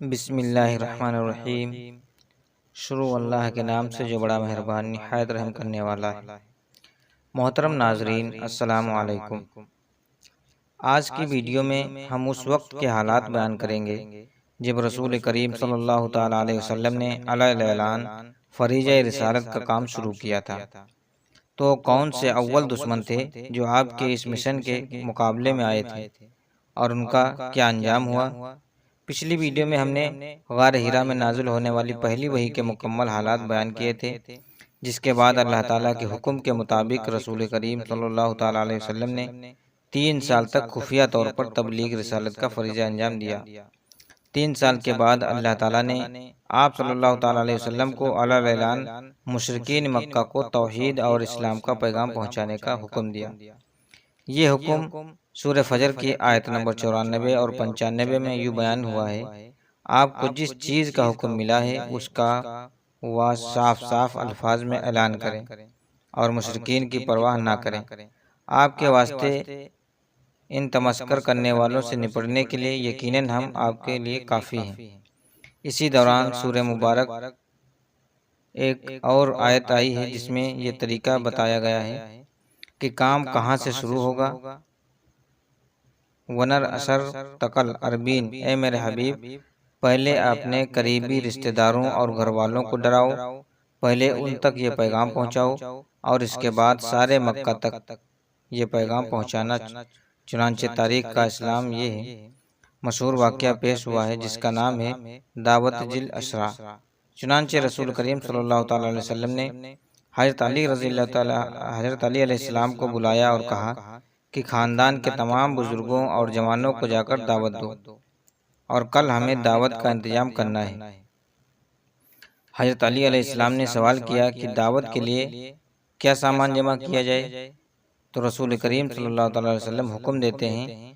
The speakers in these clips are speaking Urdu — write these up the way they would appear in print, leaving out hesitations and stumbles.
بسم اللہ الرحمن الرحیم۔ شروع اللہ کے نام سے جو بڑا مہربان نہایت رحم کرنے والا ہے۔ محترم ناظرین، السلام علیکم۔ آج کی ویڈیو میں ہم اس وقت کے حالات بیان کریں گے جب رسول کریم صلی اللہ تعالی علیہ وسلم نے علیہ اعلان فریضہ رسالت کا کام شروع کیا تھا۔ تو کون سے اول دشمن تھے جو آپ کے اس مشن کے مقابلے میں آئے تھے اور ان کا کیا انجام ہوا؟ پچھلی ویڈیو میں ہم نے غار ہیرا میں نازل ہونے والی پہلی وحی کے مکمل حالات بیان کیے تھے، جس کے بعد اللہ تعالیٰ کے حکم کے مطابق رسول کریم صلی اللہ تعالیٰ علیہ وسلم نے 3 سال تک خفیہ طور پر تبلیغ رسالت کا فریضہ انجام دیا۔ 3 سال کے بعد اللہ تعالیٰ نے آپ صلی اللہ تعالیٰ علیہ وسلم کو علیہ اعلان مشرکین مکہ کو توحید اور اسلام کا پیغام پہنچانے کا حکم دیا۔ یہ حکم سورہ فجر کی آیت نمبر 94 اور 95 میں یوں بیان ہوا ہے: آپ کو جس چیز کا حکم ملا ہے اس کا وہ صاف الفاظ میں اعلان کریں اور مشرکین کی پرواہ نہ کریں۔ آپ کے واسطے ان تمسخر کرنے والوں سے نپٹنے کے لیے یقیناً ہم آپ کے لیے کافی ہیں۔ اسی دوران سورہ مبارک ایک اور آیت آئی ہے جس میں یہ طریقہ بتایا گیا ہے کہ کام کہاں سے شروع ہوگا۔ ونر اثر تقل عربین، اے میرے حبیب، پہلے اپنے قریبی رشتہ داروں اور گھر والوں کو ڈراؤ، پہلے ان تک یہ پیغام پہنچاؤ اور اس کے بعد سارے مکہ تک یہ پیغام پہنچانا۔ چنانچہ تاریخ کا اسلام یہ ہے مشہور واقعہ پیش ہوا ہے جس کا نام ہے دعوت ذی العشرہ۔ چنانچہ رسول کریم صلی اللہ تعالیٰ علیہ وسلم نے حضرت علی علیہ السلام کو بلایا اور کہا کہ خاندان کے تمام بزرگوں اور جوانوں کو جا کر دعوت دو اور کل ہمیں دعوت کا انتظام کرنا ہے۔ حضرت علی علیہ السلام نے سوال کیا کہ دعوت کے لیے کیا سامان جمع کیا جائے؟ تو رسول کریم صلی اللہ تعالی علیہ وسلم حکم دیتے ہیں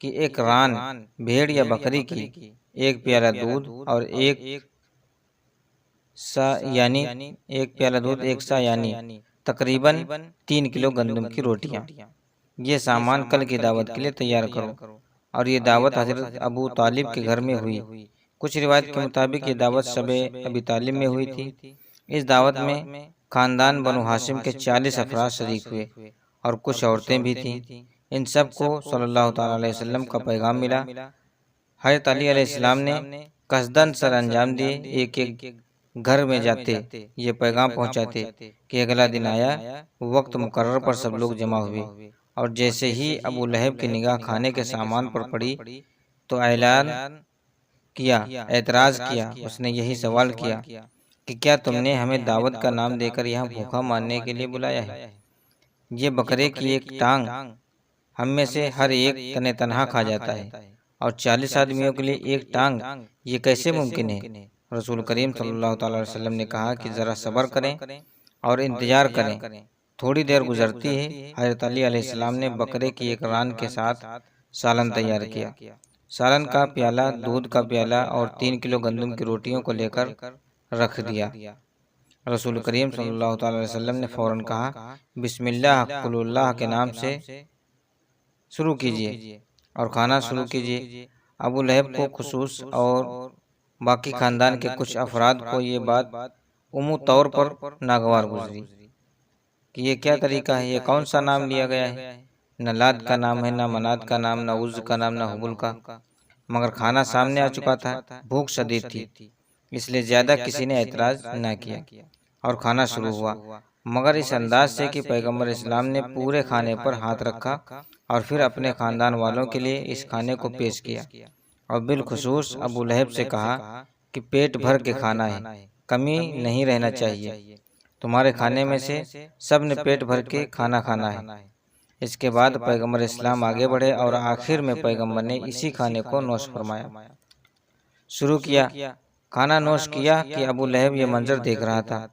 کہ ایک ران بھیڑ یا بکری کی، ایک پیالہ دودھ اور ایک سا یعنی تقریباً 3 کلو گندم کی روٹیاں، یہ سامان کل کی دعوت کے لیے تیار کرو۔ اور یہ دعوت حضرت ابو طالب کے گھر میں ہوئی۔ کچھ روایت کے مطابق یہ دعوت شب ابی طالب میں ہوئی تھی۔ اس دعوت میں خاندان بنو ہاشم کے 40 افراد شریک ہوئے اور کچھ عورتیں بھی تھیں۔ ان سب کو صلی اللہ تعالیٰ علیہ وسلم کا پیغام ملا۔ حضرت علی علیہ السلام نے قصداً سر انجام دیے، ایک ایک گھر میں جاتے، یہ پیغام پہنچاتے کہ اگلا دن آیا، وقت مقرر پر سب لوگ جمع ہوئے، اور جیسے ہی ابو لہب کی نگاہ کھانے کے سامان پر پڑی تو اعلان کیا، اعتراض کیا۔ اس نے یہی سوال کیا کہ کیا تم نے ہمیں دعوت کا نام دے کر یہاں بھوکا مارنے کے لیے بلایا ہے؟ یہ بکرے کی ایک ٹانگ ہم میں سے ہر ایک تنے تنہا کھا جاتا ہے، اور 40 آدمیوں کے لیے ایک ٹانگ، یہ کیسے ممکن ہے؟ رسول کریم صلی اللہ تعالی علیہ وسلم نے کہا کہ ذرا صبر کریں اور انتظار کریں۔ تھوڑی دیر گزرتی ہے، حضرت علی علیہ السلام نے بکرے کی ایک ران کے ساتھ سالن تیار کیا۔ سالن کا پیالہ، دودھ کا پیالہ اور 3 کلو گندم کی روٹیوں کو لے کر رکھ دیا۔ رسول کریم صلی اللہ تعالی علیہ وسلم نے فوراً کہا، بسم اللہ، قل اللہ کے نام سے شروع کیجیے اور کھانا شروع کیجیے۔ ابو لہب کو خصوص اور باقی خاندان کے کچھ افراد کو یہ بات عمومی طور پر ناگوار گزری کہ یہ کیا طریقہ ہے، یہ کون سا نام لیا گیا ہے؟ نہ لات کا نام ہے، نہ منات کا نام، نہ عز کا نام، نہ حبل کا۔ مگر کھانا سامنے آ چکا تھا، بھوک شدید تھی، اس لیے زیادہ کسی نے اعتراض نہ کیا اور کھانا شروع ہوا، مگر اس انداز سے کہ پیغمبر اسلام نے پورے کھانے پر ہاتھ رکھا اور پھر اپنے خاندان والوں کے لیے اس کھانے کو پیش کیا، اور بالخصوص ابو لہب سے کہا کہ پیٹ بھر کے کھانا ہے، کمی نہیں رہنا چاہیے، تمہارے کھانے میں سے سب نے پیٹ بھر کے کھانا کھانا ہے۔ اس کے بعد پیغمبر اسلام آگے بڑھے اور آخر میں پیغمبر نے اسی کھانے کو نوش فرمایا، شروع کیا۔ کھانا نوش کیا کہ ابو لہب یہ منظر دیکھ رہا تھا،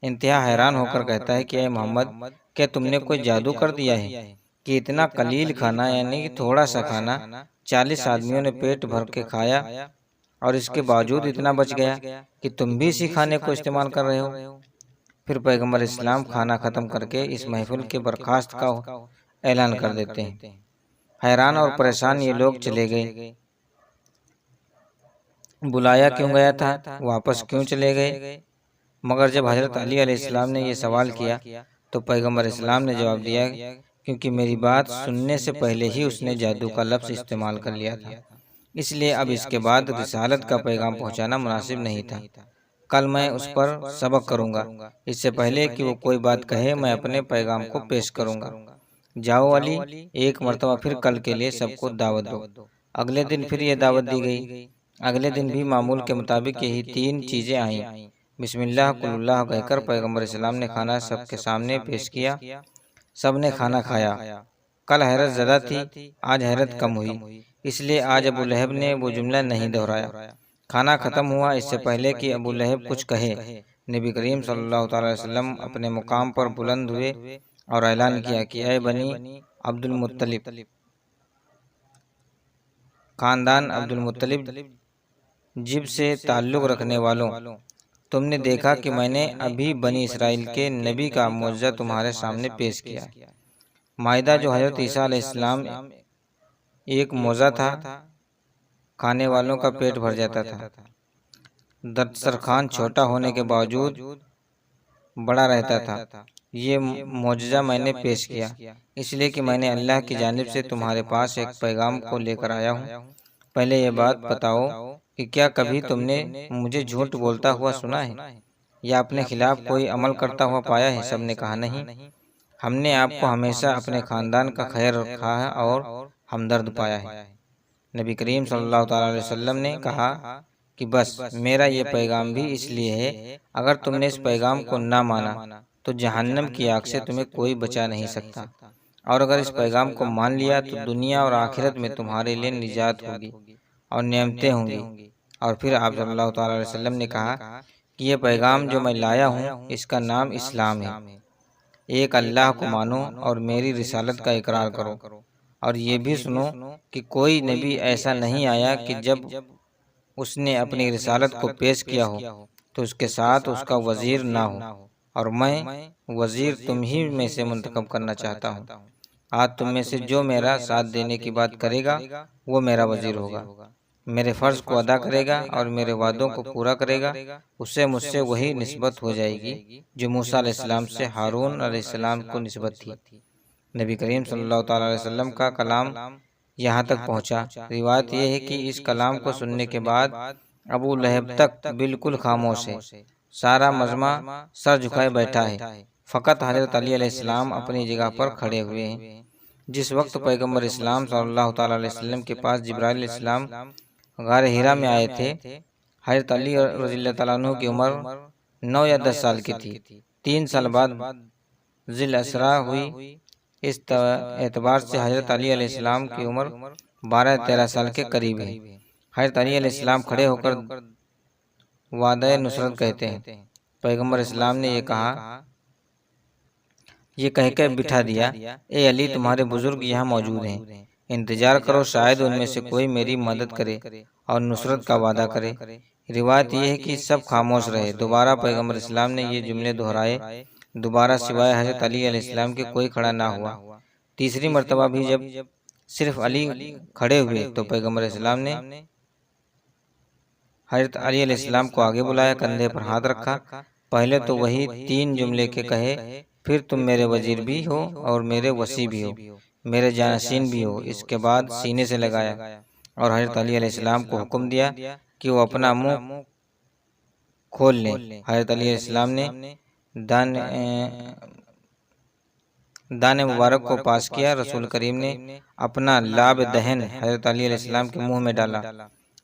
انتہا حیران ہو کر کہتا ہے کہ اے محمد، کیا تم نے کوئی جادو کر دیا ہے کہ اتنا قلیل کھانا، یعنی تھوڑا سا کھانا 40 آدمیوں نے پیٹ بھر کے کھایا، اور اس کے باوجود اتنا بچ گیا کہ تم بھی اسی کھانے کو استعمال کر رہے ہو؟ پھر پیغمبر اسلام کھانا ختم کر کے اس محفل کے برخاست کا اعلان کر دیتے ہیں۔ حیران اور پریشان یہ لوگ چلے گئے۔ بلایا کیوں گیا تھا، واپس کیوں چلے گئے؟ مگر جب حضرت علی علیہ السلام نے یہ سوال کیا تو پیغمبر اسلام نے جواب دیا، کیونکہ میری بات سننے سے پہلے ہی اس نے جادو کا لفظ استعمال کر لیا تھا، اس لیے اب اس کے بعد رسالت کا پیغام پہنچانا مناسب نہیں تھا۔ کل میں اس پر سبق کروں گا، اس سے پہلے کہ وہ کوئی بات کہے میں اپنے پیغام کو پیش کروں گا۔ جاؤ علی، ایک مرتبہ پھر کل کے لیے سب کو دعوت دو۔ اگلے دن پھر یہ دعوت دی گئی۔ اگلے دن بھی معمول کے مطابق یہی تین چیزیں آئیں۔ بسم اللہ قل اللہ کہہ کر پیغمبر اسلام نے کھانا سب کے سامنے پیش کیا، سب نے کھانا کھایا۔ کل حیرت زدہ تھی، آج حیرت کم ہوئی، اس لیے آج ابو لہب نے وہ جملہ نہیں دہرایا۔ کھانا ختم ہوا، اس سے پہلے کہ ابو لہب کچھ کہے، نبی کریم صلی اللہ تعالی علیہ وسلم اپنے مقام پر بلند ہوئے اور اعلان کیا کہ اے بنی عبد المطلب، خاندان عبد المطلب جب سے تعلق رکھنے والوں، تم نے دیکھا کہ میں نے ابھی بنی اسرائیل کے نبی کا معجزہ تمہارے سامنے پیش کیا ہے۔ مائدہ جو حضرت عیسیٰ علیہ السلام ایک معجزہ تھا، کھانے والوں کا پیٹ بھر جاتا تھا۔ دسترخوان چھوٹا ہونے کے باوجود بڑا رہتا تھا۔ یہ معجزہ میں نے پیش کیا اس لیے کہ میں نے اللہ کی جانب سے تمہارے پاس ایک پیغام کو لے کر آیا ہوں۔ پہلے یہ بات بتاؤ کہ کیا کبھی تم نے مجھے جھوٹ بولتا ہوا سنا ہے یا اپنے خلاف کوئی عمل کرتا ہوا پایا ہے؟ سب نے کہا نہیں، ہم نے آپ کو ہمیشہ اپنے خاندان کا خیر رکھا ہے اور ہمدرد پایا ہے۔ نبی کریم صلی اللہ تعالی علیہ وسلم نے کہا کہ بس میرا یہ پیغام بھی اس لیے ہے، اگر تم نے اس پیغام کو نہ مانا تو جہنم کی آگ سے تمہیں کوئی بچا نہیں سکتا، اور اگر اس پیغام کو مان لیا تو دنیا اور آخرت میں تمہارے لیے نجات ہوگی اور نعمتیں ہوں گی۔ اور پھر آپ صلی اللہ تعالی علیہ وسلم نے کہا کہ یہ پیغام جو میں لایا ہوں اس کا نام اسلام ہے۔ ایک اللہ کو مانو اور میری رسالت کا اقرار کرو، اور یہ بھی سنو کہ کوئی نبی ایسا نہیں آیا کہ جب اس نے اپنی رسالت کو پیش کیا ہو تو اس کے ساتھ اس کا وزیر نہ ہو، اور میں وزیر تم ہی میں سے منتخب کرنا چاہتا ہوں۔ آج تم میں سے جو میرا ساتھ دینے کی بات کرے گا وہ میرا وزیر ہوگا، میرے فرض کو ادا کرے گا اور میرے وعدوں کو پورا کرے گا، اسے مجھ سے وہی نسبت ہو جائے گی جو موسیٰ علیہ السلام سے ہارون علیہ السلام کو نسبت تھی۔ نبی کریم صلی اللہ تعالی علیہ وسلم کا کلام یہاں تک پہنچا۔ روایت یہ ہے کہ اس کلام کو سننے کے بعد ابو لہب تک بالکل خاموش ہے، سارا مجمع سر جھکائے بیٹھا ہے، فقط حضرت علی علیہ السلام اپنی جگہ پر کھڑے ہوئے ہیں۔ جس وقت پیغمبر اسلام صلی اللہ تعالی علیہ وسلم کے پاس جبرائیل علیہ السلام غار ہرا میں آئے تھے، حضرت علی رضی اللہ تعالیٰ عنہ کی عمر 9 یا 10 سال کی تھی۔ 3 سال بعد ذی الاسریٰ ہوئی، اس اعتبار سے حضرت علی علیہ السلام کی عمر 12-13 سال کے قریب ہے۔ حضرت علی علیہ السلام کھڑے ہو کر وعدہ نصرت کہتے ہیں۔ پیغمبر اسلام نے یہ کہہ کے بٹھا دیا، اے علی تمہارے بزرگ یہاں موجود ہیں، انتظار کرو، شاید ان میں سے کوئی میری مدد کرے اور نصرت کا وعدہ کرے۔ روایت یہ ہے کہ سب خاموش رہے۔ دوبارہ پیغمبر اسلام نے یہ جملے دہرائے، دوبارہ سوائے حضرت علی علیہ السلام کے کوئی کھڑا نہ ہوا۔ تیسری مرتبہ بھی جب صرف علی کھڑے ہوئے تو پیغمبر اسلام نے حضرت علی علیہ السلام کو آگے بلایا، کندھے پر ہاتھ رکھا، پہلے تو وہی 3 جملے کے کہے، پھر تم میرے وزیر بھی ہو اور میرے وصی بھی ہو، میرے جانشین بھی ہو۔ اس کے بعد سینے سے لگایا اور حضرت علی علیہ السلام کو حکم دیا کہ وہ اپنا منہ کھول لیں۔ حضرت علی علیہ السلام نے دان مبارک کو پاس کیا، رسول کریم نے اپنا لعب دہن حضرت علی علیہ السلام کے منہ میں ڈالا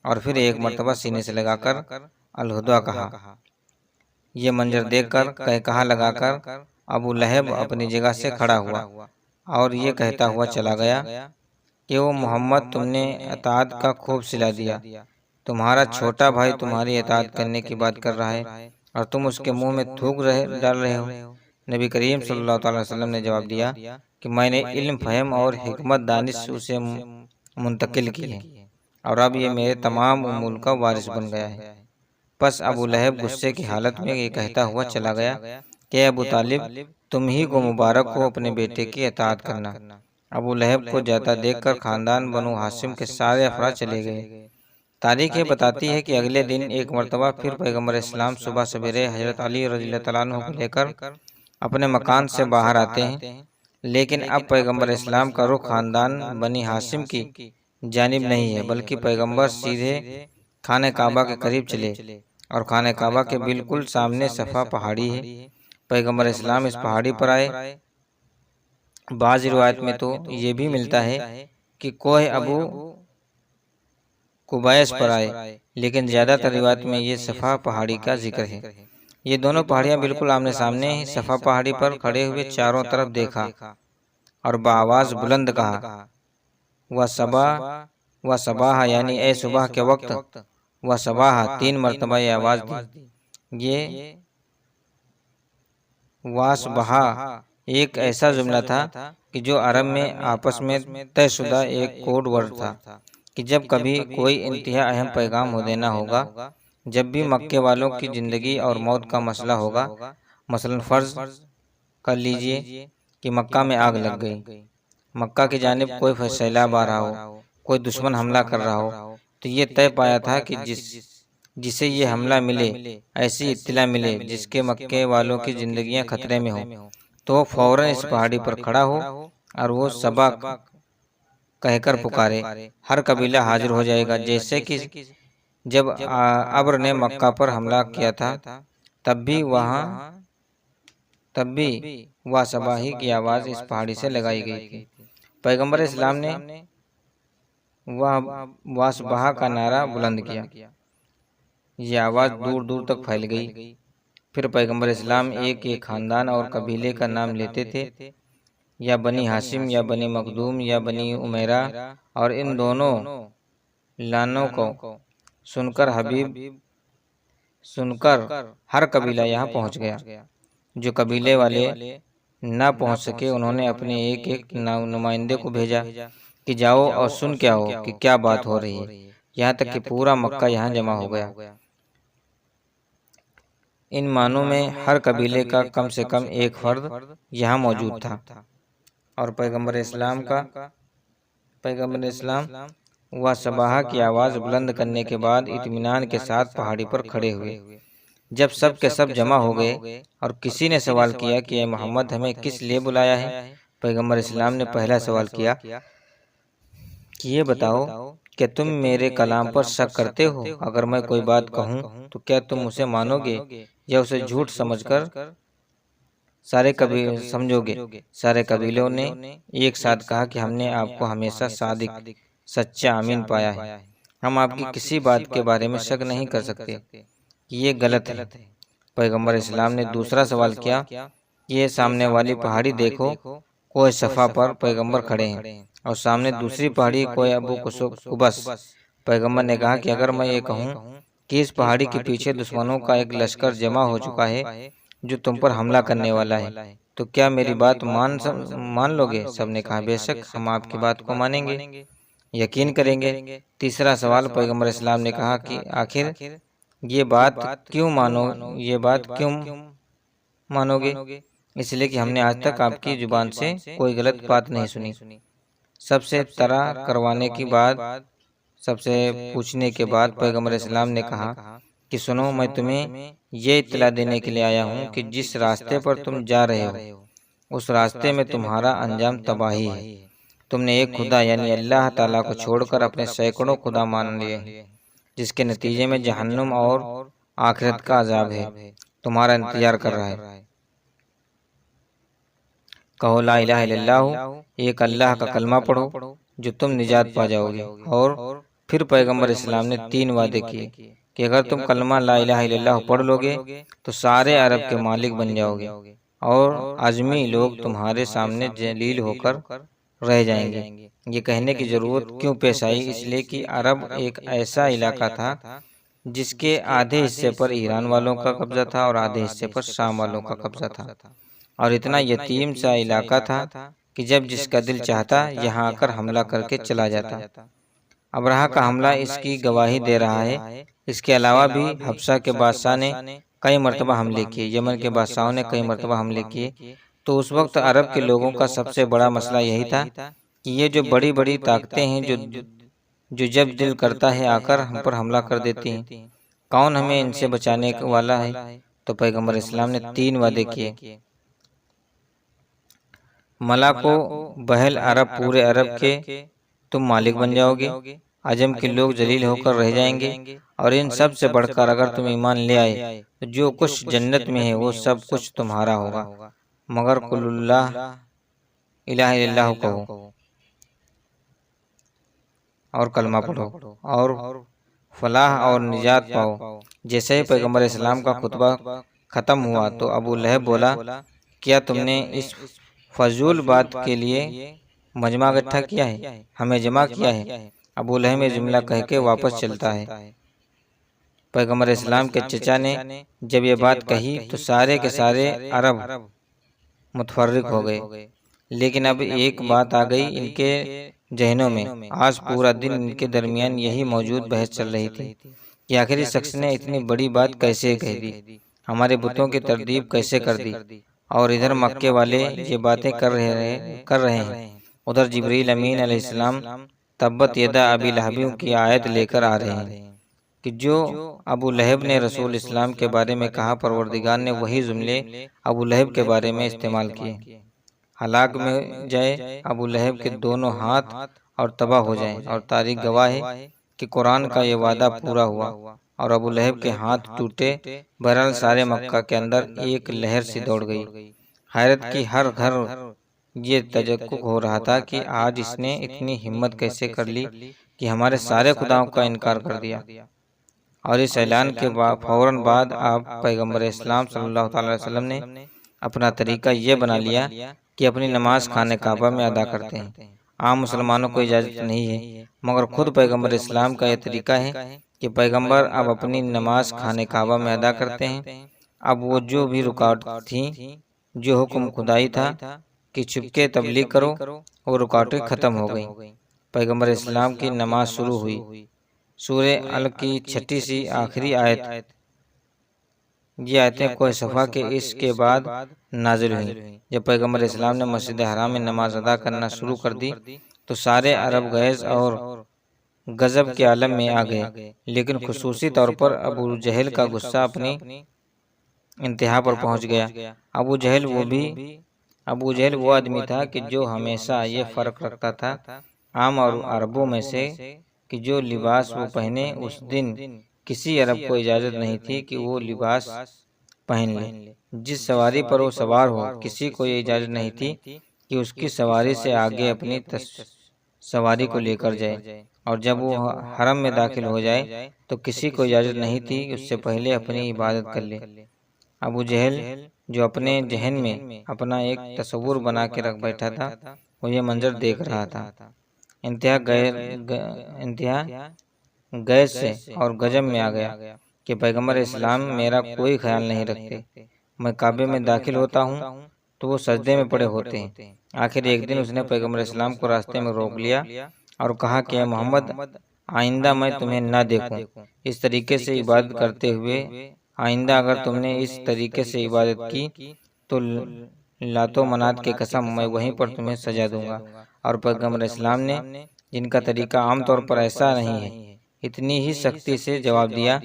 اور پھر ایک مرتبہ سینے سے لگا کر الہدا کہا۔ یہ منظر دیکھ کر کہا لگا کر ابو لہب اپنی جگہ سے کھڑا ہوا اور یہ کہتا ہوا چلا گیا کہ وہ محمد تم نے اطاعت کا خوب صلہ دیا، تمہارا چھوٹا بھائی تمہاری اطاعت کرنے کی بات کر رہا ہے اور تم اس کے منہ میں تھوک ڈال رہے ہو۔ نبی کریم صلی اللہ تعالی وسلم نے جواب دیا کہ میں نے علم، فہم اور حکمت دانش اسے منتقل کی ہے اور اب یہ میرے تمام امور کا وارث بن گیا ہے۔ پس ابو لہب غصے کی حالت میں یہ کہتا ہوا چلا گیا کہ ابو طالب تم ہی کو مبارک ہو اپنے بیٹے کی اطاعت کرنا۔ ابو لہب کو جاتا دیکھ کر خاندان بنو ہاشم کے سارے افراد چلے گئے۔ تاریخ یہ بتاتی ہے کہ اگلے دن ایک مرتبہ پھر پیغمبر اسلام صبح سویرے حضرت علی رضی اللہ تعالیٰ عنہ کو لے کر اپنے مکان سے باہر آتے ہیں، لیکن اب پیغمبر اسلام کا رخ خاندان بنی ہاشم کی جانب نہیں ہے، بلکہ پیغمبر سیدھے خانہ کعبہ کے قریب چلے، اور خانہ کعبہ کے بالکل سامنے صفا پہاڑی ہے۔ پیغمبر اسلام اس پہاڑی پر آئے۔ بعض روایت میں تو یہ بھی ملتا ہے کہ کوہ ابو قبیس پر آئے، لیکن زیادہ تر روایت میں یہ صفا پہاڑی کا ذکر ہے۔ یہ دونوں پہاڑیاں بالکل آمنے سامنے ہیں۔ صفا پہاڑی پر کھڑے ہوئے چاروں طرف دیکھا اور بآواز بلند کہا، وَصَبَاحَ یعنی اے صبح کے وقت، وَصَبَاحَ 3 مرتبہ یہ آواز دی۔ یہ وَاصْبَحَ ایک ایسا جملہ تھا کہ جو عرب میں آپس میں طے شدہ ایک کوڈ ورڈ تھا کہ جب کبھی کوئی انتہا اہم پیغام ہو دینا ہوگا، جب بھی مکے والوں کی زندگی اور موت کا مسئلہ ہوگا، مثلا فرض کر لیجئے کہ مکہ میں آگ لگ گئی، مکہ کی جانب کوئی سیلاب آ رہا ہو، کوئی دشمن حملہ کر رہا ہو، تو یہ طے پایا تھا کہ جسے یہ حملہ ملے، ایسی اطلاع ملے جس کے مکے والوں کی زندگیاں خطرے میں ہوں، تو وہ فوراً اس پہاڑی پر کھڑا ہو اور وہ صبا کہہ کر پکارے، ہر قبیلہ حاضر ہو جائے گا۔ جیسے کہ جب ابر نے مکہ پر حملہ کیا تھا، تب بھی وَصَبَاحِ کی آواز اس پہاڑی سے لگائی گئی تھی۔ پیغمبر اسلام نے وَاصْبَحَ کا نعرہ بلند کیا، یہ آواز دور دور تک پھیل گئی۔ پھر پیغمبر اسلام ایک ایک خاندان اور قبیلے کا نام لیتے تھے، یا بنی ہاشم یا بنی مخزوم یا بنی امیرہ، اور ان دونوں لانوں کو سن کر ہر قبیلہ یہاں پہنچ گیا۔ جو قبیلے والے نہ پہنچ سکے، انہوں نے اپنے ایک ایک نمائندے کو بھیجا کہ جاؤ اور سن کے آؤ کہ کیا بات ہو رہی ہے، یہاں تک کہ پورا مکہ یہاں جمع ہو گیا۔ ان معنوں میں ہر قبیلے کا کم سے کم ایک فرد یہاں موجود تھا، اور پیغمبر اسلام وَاصْبَحَ کی آواز بلند کرنے کے بعد اطمینان کے ساتھ پہاڑی پر کھڑے ہوئے۔ جب سب کے سب جمع ہو گئے اور کسی نے سوال کیا کہ اے محمد، ہمیں کس لیے بلایا ہے؟ پیغمبر اسلام نے پہلا سوال کیا کہ یہ بتاؤ کہ تم میرے کلام پر شک کرتے ہو؟ اگر میں کوئی بات کہوں تو کیا تم اسے مانو گے یا اسے جھوٹ سمجھ کر سمجھو گے؟ سارے قبیلوں نے ایک ساتھ کہا کہ ہم نے آپ کو ہمیشہ صادق، سچا، امین پایا ہے، ہم آپ کی کسی بات کے بارے میں شک نہیں کر سکتے کہ یہ غلط ہے۔ پیغمبر اسلام نے دوسرا سوال کیا کہ یہ سامنے والی پہاڑی دیکھو، کوہ صفا پر پیغمبر کھڑے ہیں، اور سامنے دوسری پہاڑی کوہ ابو قبیس۔ پیغمبر نے کہا کہ اگر میں یہ کہوں کہ اس پہاڑی کے پیچھے دشمنوں کا ایک لشکر جمع ہو چکا ہے جو تم پر حملہ کرنے والا ہے، تو کیا میری بات مان لو گے؟ سب نے کہا بے شک ہم آپ کی بات کو مانیں گے، یقین کریں گے۔ تیسرا سوال پیغمبر اسلام نے کہا کہ آخر یہ بات کیوں مانو گے؟ اس لیے کہ ہم نے آج تک آپ کی زبان سے کوئی غلط بات نہیں سنی۔ سب سے طرح کروانے کے بعد، سب سے پوچھنے کے بعد پیغمبر اسلام نے کہا کہ سنو، میں تمہیں یہ اطلاع دینے کے لیے آیا ہوں کہ جس راستے پر تم جا رہے ہو، اس راستے میں تمہارا انجام تباہی ہے۔ تم نے ایک خدا یعنی اللہ تعالیٰ کو چھوڑ کر اپنے سینکڑوں خدا مان لیے ہیں، جس کے نتیجے میں جہنم اور آخرت کا عذاب ہے، تمہارا انتظار کر رہا ہے۔ کہو لا الہ الا اللہ، ایک اللہ کا کلمہ پڑھو جو تم نجات پا جاؤ گے۔ اور پھر پیغمبر اسلام نے 3 وعدے کیے کہ اگر تم کلمہ لا الہ الا اللہ پڑھ لو گے تو سارے عرب کے مالک بن جاؤ گے، اور عجمی لوگ تمہارے سامنے ذلیل ہو کر رہ جائیں گے۔ یہ کہنے کی ضرورت کیوں پیش آئی؟ اس لیے کہ عرب ایک ایسا علاقہ تھا جس کے آدھے حصے پر ایران والوں کا قبضہ تھا اور آدھے حصے پر شام والوں کا قبضہ تھا، اور اتنا یتیم سا علاقہ تھا کہ جب جس کا دل چاہتا یہاں آ کر حملہ کر کے چلا جاتا۔ ابرہہ کا حملہ اس کی گواہی دے رہا ہے۔ اس کے علاوہ بھی حبشہ کے بادشاہ نے کئی مرتبہ حملے کیے، یمن کے بادشاہوں نے کئی مرتبہ حملے کیے، تو اس وقت عرب کے لوگوں کا سب سے بڑا مسئلہ یہی تھا کہ یہ جو بڑی بڑی طاقتیں ہیں جو جو جب دل کرتا ہے آ کر ہم پر حملہ کر دیتی ہیں۔ کون ہمیں ان سے بچانے والا ہے؟ تو پیغمبر اسلام نے 3 وعدے کیے۔ ملا کو بہل عرب، پورے عرب کے تم مالک بن جاؤ گے، عجم کے لوگ ذلیل ہو کر رہ جائیں گے، اور ان سب سے بڑھ کر اگر تم ایمان لے آئے تو جو کچھ جنت میں ہے وہ سب کچھ تمہارا ہوگا، مگر قل اللہ الہ الا اللہ کہو اور کلمہ پڑھو اور فلاح اور نجات پاؤ۔ جیسے ہی پیغمبر اسلام کا خطبہ ختم ہوا تو ابو لہب بولا، کیا تم نے اس فضول بات کے لیے مجمع اکٹھا کیا ہے، ہمیں جمع کیا ہے؟ ابو لہب یہ جملہ کہہ کے واپس چلتا ہے۔ پیغمبر اسلام کے چچا نے جب یہ بات کہی تو سارے کے سارے عرب متفرق ہو گئے، لیکن اب ایک بات آ گئی ان کے ذہنوں میں۔ آج پورا دن ان کے درمیان یہی موجود بحث چل رہی تھی کہ آخر اس شخص نے اتنی بڑی بات کیسے کہہ دی، ہمارے بتوں کی تردید کیسے کر دی، اور ادھر مکے والے یہ باتیں کر رہے ہیں، ادھر جبریل امین علیہ السلام تبت یدا ابی لہب کی آیت لے کر آ رہے ہیں کہ جو ابو لہب نے رسول اسلام کے بارے میں کہا، پروردگار نے وہی جملے ابو لہب کے بارے میں استعمال کیے۔ ہلاک میں جائے ابو لہب کے دونوں ہاتھ اور تباہ ہو جائیں، اور تاریخ گواہ ہے کہ قرآن کا یہ وعدہ پورا ہوا اور ابو لہب کے ہاتھ ٹوٹے۔ بہرحال سارے مکہ کے اندر ایک لہر سی دوڑ گئی، حیرت کی ہر گھر یہ تجقق ہو رہا تھا کہ آج اس نے اتنی ہمت کیسے کر لی کہ ہمارے سارے خداؤں کا انکار کر دیا۔ اور اس اعلان کے فوراً بعد آپ پیغمبر اسلام صلی اللہ تعالی وسلم نے اپنا طریقہ یہ بنا لیا کہ اپنی نماز خانہ کعبہ میں ادا کرتے ہیں۔ عام مسلمانوں کو اجازت نہیں ہے، مگر خود پیغمبر اسلام کا یہ طریقہ ہے کہ پیغمبر اب اپنی نماز خانہ کعبہ میں ادا کرتے ہیں۔ اب وہ جو بھی رکاوٹ تھیں، جو حکم خدائی تھا کہ چھپکے تبلیغ کرو، وہ رکاوٹیں ختم ہو گئیں۔ پیغمبر اسلام کی نماز شروع ہوئی۔ سورہ الق کی 6 سی آخری آیت، یہ آیتیں کوہ صفا کے اس کے بعد نازل ہوئیں۔ جب پیغمبر اسلام نے مسجد حرام میں نماز ادا کرنا شروع کر دی تو سارے عرب غیظ اور غضب کے عالم میں آ گئے، لیکن خصوصی طور پر ابو جہل کا غصہ اپنی انتہا پر پہنچ گیا۔ ابو جہل وہ آدمی تھا کہ جو ہمیشہ یہ فرق رکھتا تھا عام اور عربوں میں سے کہ جو لباس وہ پہنے، اس دن کسی عرب کو اجازت نہیں تھی کہ وہ لباس پہن لے۔ جس سواری پر وہ سوار ہو، کسی کو یہ اجازت نہیں تھی کہ اس کی سواری سے آگے اپنی سواری کو لے کر جائے، اور جب وہ حرم میں داخل ہو جائے تو کسی کو اجازت نہیں تھی کہ اس سے پہلے اپنی عبادت کر لے۔ ابو جہل جو اپنے ذہن میں اپنا ایک تصور بنا کے رکھ بیٹھا تھا، وہ یہ منظر دیکھ رہا تھا۔ انتہا غیظ سے اور غضب میں آ گیا کہ پیغمبر اسلام میرا کوئی خیال نہیں رکھتے، میں کعبے میں داخل ہوتا ہوں تو وہ سجدے میں پڑے ہوتے ہیں۔ آخر ایک دن اس نے پیغمبر اسلام کو راستے میں روک لیا اور کہا کہ اے محمد، آئندہ میں تمہیں نہ دیکھوں اس طریقے سے عبادت کرتے ہوئے۔ آئندہ اگر تم نے اس طریقے سے عبادت کی تو لات و منات کی قسم میں وہیں پر تمہیں سجا دوں گا۔ اور پیغمبر اسلام نے، جن کا طریقہ عام طور پر ایسا نہیں ہے، اتنی ہی سختی سے جواب دیا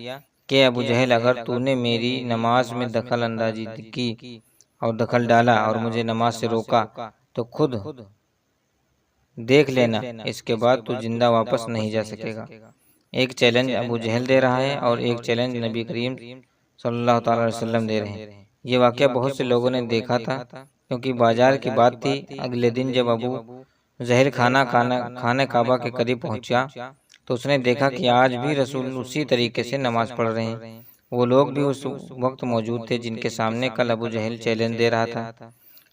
کہ ابو جہل، اگر تو نے میری نماز میں دخل اندازی کی اور دخل ڈالا اور مجھے نماز سے روکا تو خود دیکھ لینا، اس کے بعد تو زندہ واپس نہیں جا سکے گا۔ ایک چیلنج ابو جہل دے رہا ہے اور ایک چیلنج نبی کریم صلی اللہ تعالی وسلم دے رہے ہیں۔ یہ واقعہ بہت سے لوگوں نے دیکھا تھا کیونکہ بازار کی بات تھی۔ اگلے دن جب ابو جہل خانہ کعبہ کے قریب پہنچا تو اس نے دیکھا کہ آج بھی رسول اسی طریقے سے نماز پڑھ رہے ہیں۔ وہ لوگ بھی اس وقت موجود تھے جن کے سامنے کل ابو جہل چیلنج دے رہا تھا۔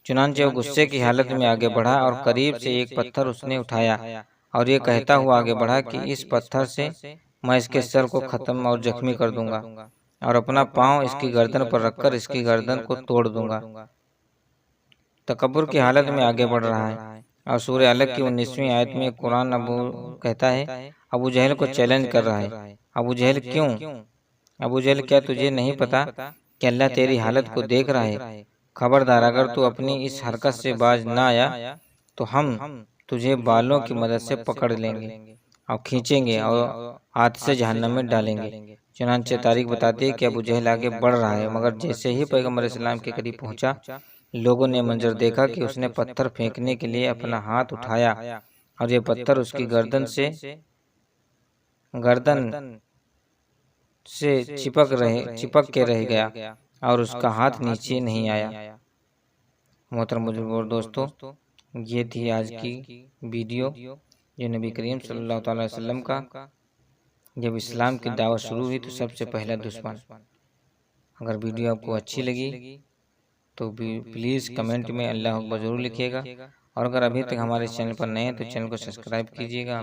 چنانچہ وہ غصے کی حالت میں آگے بڑھا اور قریب سے ایک پتھر اس نے اٹھایا اور یہ کہتا ہوا آگے بڑھا کہ اس پتھر سے میں اس کے سر کو ختم اور زخمی کر دوں گا اور اپنا پاؤں اس کی گردن پر رکھ کر اس کی گردن کو توڑ دوں گا۔ تکبر کی حالت میں آگے بڑھ رہا ہے۔ اور سورہ الق کی 19ویں آیت میں قرآن کہتا ہے ابو جہل کو چیلنج کر رہا ہے۔ ابو جہل کیوں؟ ابو جہل، کیا تجھے نہیں پتا کہ اللہ تیری حالت کو دیکھ رہا ہے؟ خبردار، اگر تو اپنی اس حرکت سے باز نہ آیا تو ہم تجھے بالوں کی مدد سے پکڑ لیں گے۔ اور کھینچیں گے اور ہاتھ سے جہنم میں ڈالیں گے۔ چنانچہ تاریخ بتاتی ہے کہ ابو جہل آگے بڑھ رہا ہے، مگر جیسے ہی پیغمبر اسلام کے قریب پہنچا، لوگوں نے منظر دیکھا کہ اس نے پتھر پھینکنے کے لیے اپنا ہاتھ اٹھایا اور یہ پتھر اس کی گردن سے چپک کے رہ گیا اور اس کا ہاتھ نیچے نہیں آیا۔ محترم بزرگوں اور دوستو، یہ تھی آج کی ویڈیو جو نبی کریم صلی اللہ تعالی وسلم کا جب اسلام کی دعوت شروع ہوئی تو سب سے پہلا دشمن۔ اگر ویڈیو آپ کو اچھی لگی تو پلیز کمنٹ میں اللہ اکبر ضرور لکھیے گا، اور اگر ابھی تک ہمارے چینل پر نئے ہیں تو چینل کو سبسکرائب کیجیے گا۔